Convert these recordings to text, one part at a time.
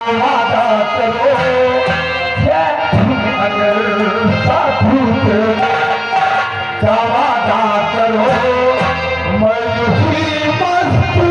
वादा करो अगर साधु क्या वादा करो मैं उसी मस्ती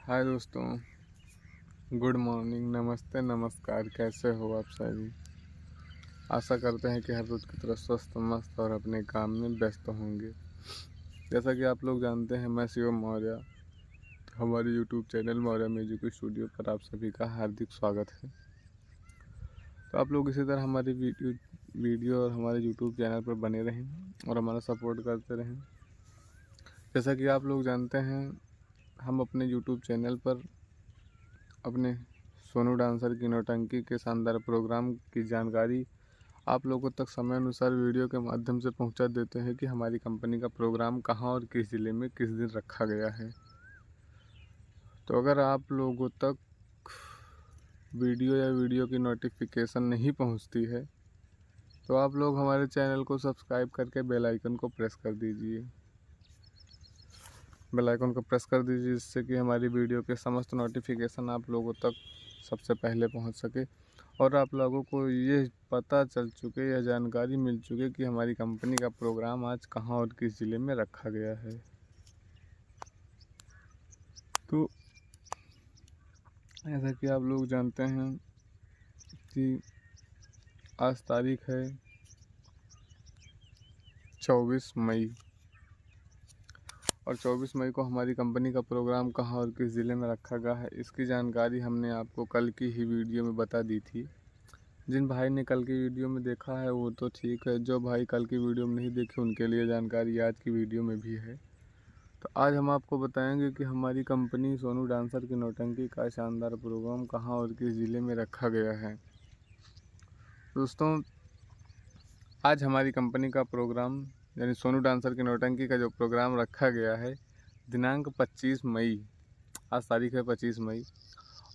हाय दोस्तों, गुड मॉर्निंग, नमस्ते, नमस्कार। कैसे हो आप सभी? आशा करते हैं कि हर रोज़ की तरह स्वस्थ, मस्त और अपने काम में व्यस्त होंगे। जैसा कि आप लोग जानते हैं, मैं शिवम मौर्य, हमारे YouTube channel Maurya music studio पर आप सभी का हार्दिक स्वागत है। तो आप लोग इसी तरह हमारी वीडियो और हमारे यूट्यूब चैनल पर बने रहें और हमारा सपोर्ट करते रहें। जैसा कि आप लोग जानते हैं, हम अपने यूट्यूब चैनल पर अपने सोनू डांसर की नौटंकी के शानदार प्रोग्राम की जानकारी आप लोगों तक समय अनुसार वीडियो के माध्यम से पहुंचा देते हैं कि हमारी कंपनी का प्रोग्राम कहां और किस ज़िले में किस दिन रखा गया है। तो अगर आप लोगों तक वीडियो की नोटिफिकेशन नहीं पहुंचती है तो आप लोग हमारे चैनल को सब्सक्राइब करके बेल आइकन को प्रेस कर दीजिए। बेल आइकन को प्रेस कर दीजिए जिससे कि हमारी वीडियो के समस्त नोटिफिकेशन आप लोगों तक सबसे पहले पहुंच सके और आप लोगों को ये पता चल चुके, यह जानकारी मिल चुके कि हमारी कंपनी का प्रोग्राम आज कहां और किस ज़िले में रखा गया है। तो ऐसा कि आप लोग जानते हैं कि आज तारीख है 24 मई। और 24 मई को हमारी कंपनी का प्रोग्राम कहाँ और किस ज़िले में रखा गया है, इसकी जानकारी हमने आपको कल की ही वीडियो में बता दी थी। जिन भाई ने कल की वीडियो में देखा है वो तो ठीक है, जो भाई कल की वीडियो में नहीं देखे उनके लिए जानकारी आज की वीडियो में भी है। तो आज हम आपको बताएंगे कि हमारी कंपनी सोनू डांसर की नौटंकी का शानदार प्रोग्राम कहाँ और किस ज़िले में रखा गया है। दोस्तों, आज हमारी कंपनी का प्रोग्राम यानी सोनू डांसर की नौटंकी का जो प्रोग्राम रखा गया है दिनांक 25 मई, आज तारीख है 25 मई।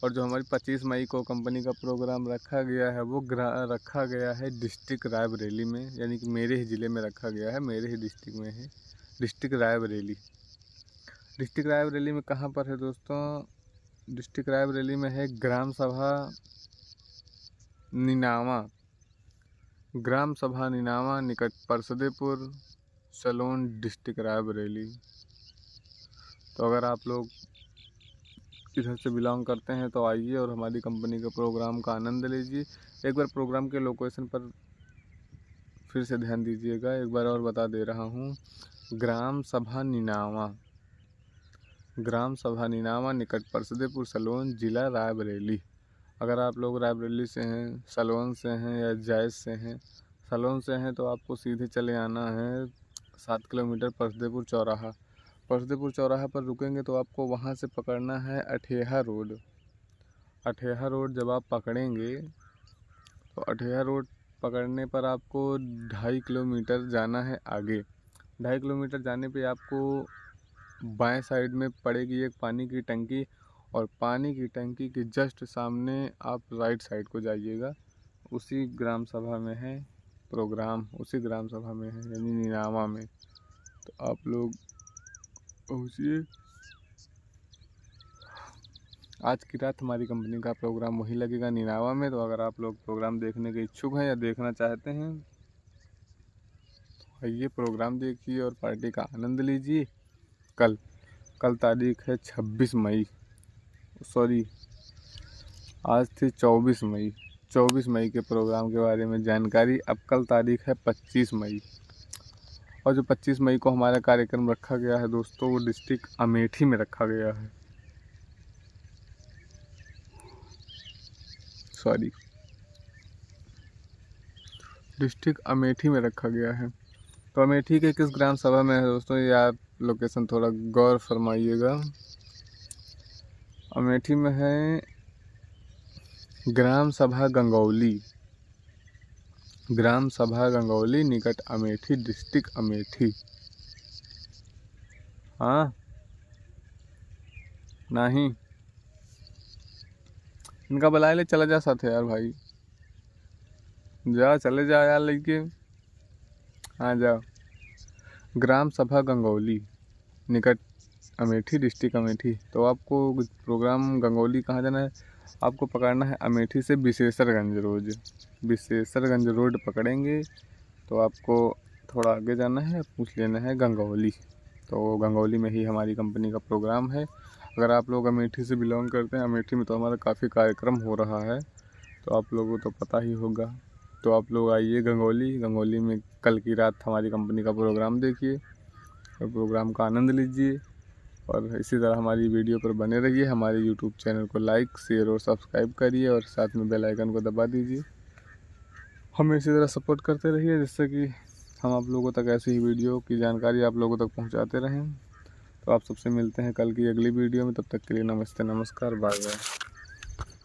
और जो हमारी 25 मई को कंपनी का प्रोग्राम रखा गया है वो रखा गया है डिस्ट्रिक्ट रायबरेली में, यानी कि मेरे ही ज़िले में रखा गया है, मेरे ही डिस्ट्रिक्ट में है, डिस्ट्रिक्ट रायबरेली। डिस्ट्रिक्ट रायबरेली में कहाँ पर है दोस्तों? डिस्ट्रिक्ट रायबरेली में है ग्राम सभा निनावा, ग्राम सभा निनावा निकट परसदेपुर, सलोन, डिस्ट्रिक्ट रायबरेली। तो अगर आप लोग इधर से बिलोंग करते हैं तो आइए और हमारी कंपनी के प्रोग्राम का आनंद लीजिए। एक बार प्रोग्राम के लोकेशन पर फिर से ध्यान दीजिएगा, एक बार और बता दे रहा हूँ। ग्राम सभा निनावा, ग्राम सभा निनावा निकट परसदेपुर, सलोन, जिला रायबरेली। अगर आप लोग रायबरेली से हैं, सलोन से हैं या जायज़ से हैं, सलोन से हैं तो आपको सीधे चले आना है 7 किलोमीटर परसदेपुर चौराहा। परसदेपुर चौराहा पर रुकेंगे तो आपको वहाँ से पकड़ना है अठेहा रोड। अठेहा रोड जब आप पकड़ेंगे तो अठेहा रोड पकड़ने पर आपको 2.5 किलोमीटर जाना है आगे। 2.5 किलोमीटर जाने पे आपको बाएं साइड में पड़ेगी एक पानी की टंकी, और पानी की टंकी के जस्ट सामने आप राइट साइड को जाइएगा। उसी ग्राम सभा में है प्रोग्राम, उसी ग्राम सभा में है यानी निनावा में। तो आप लोग पहुँचिए। आज की रात हमारी कंपनी का प्रोग्राम वहीं लगेगा निनावा में। तो अगर आप लोग प्रोग्राम देखने के इच्छुक हैं या देखना चाहते हैं तो आइए प्रोग्राम देखिए और पार्टी का आनंद लीजिए। कल तारीख है 26 मई, सॉरी आज थी 24 मई। 24 मई के प्रोग्राम के बारे में जानकारी। अब कल तारीख है 25 मई, और जो 25 मई को हमारा कार्यक्रम रखा गया है दोस्तों वो डिस्ट्रिक्ट अमेठी में रखा गया है, सॉरी डिस्ट्रिक्ट अमेठी में रखा गया है। तो अमेठी के किस ग्राम सभा में है दोस्तों, ये आप लोकेशन थोड़ा गौर फरमाइएगा। अमेठी में है ग्राम सभा गंगौली, ग्राम सभा गंगौली निकट अमेठी, डिस्ट्रिक्ट अमेठी। हाँ नहीं, इनका बुला ले, चला जा साथ यार भाई, जा चले जा यार लेके, हाँ जाओ। ग्राम सभा गंगौली निकट अमेठी, डिस्ट्रिक्ट अमेठी। तो आपको प्रोग्राम गंगौली कहाँ जाना है? आपको पकड़ना है अमेठी से विशेषरगंज रोड। विशेषरगंज रोड पकड़ेंगे तो आपको थोड़ा आगे जाना है, पूछ लेना है गंगौली। तो गंगौली में ही हमारी कंपनी का प्रोग्राम है। अगर आप लोग अमेठी से बिलोंग करते हैं, अमेठी में तो हमारा काफ़ी कार्यक्रम हो रहा है तो आप लोगों को तो पता ही होगा। तो आप लोग आइए गंगौली, गंगौली में कल की रात हमारी कंपनी का प्रोग्राम देखिए और प्रोग्राम का आनंद लीजिए। और इसी तरह हमारी वीडियो पर बने रहिए। हमारे यूट्यूब चैनल को लाइक, शेयर और सब्सक्राइब करिए और साथ में बेल आइकन को दबा दीजिए। हमें इसी तरह सपोर्ट करते रहिए जिससे कि हम आप लोगों तक ऐसी ही वीडियो की जानकारी आप लोगों तक पहुंचाते रहें। तो आप सबसे मिलते हैं कल की अगली वीडियो में, तब तक के लिए नमस्ते, नमस्कार, बाय बाय।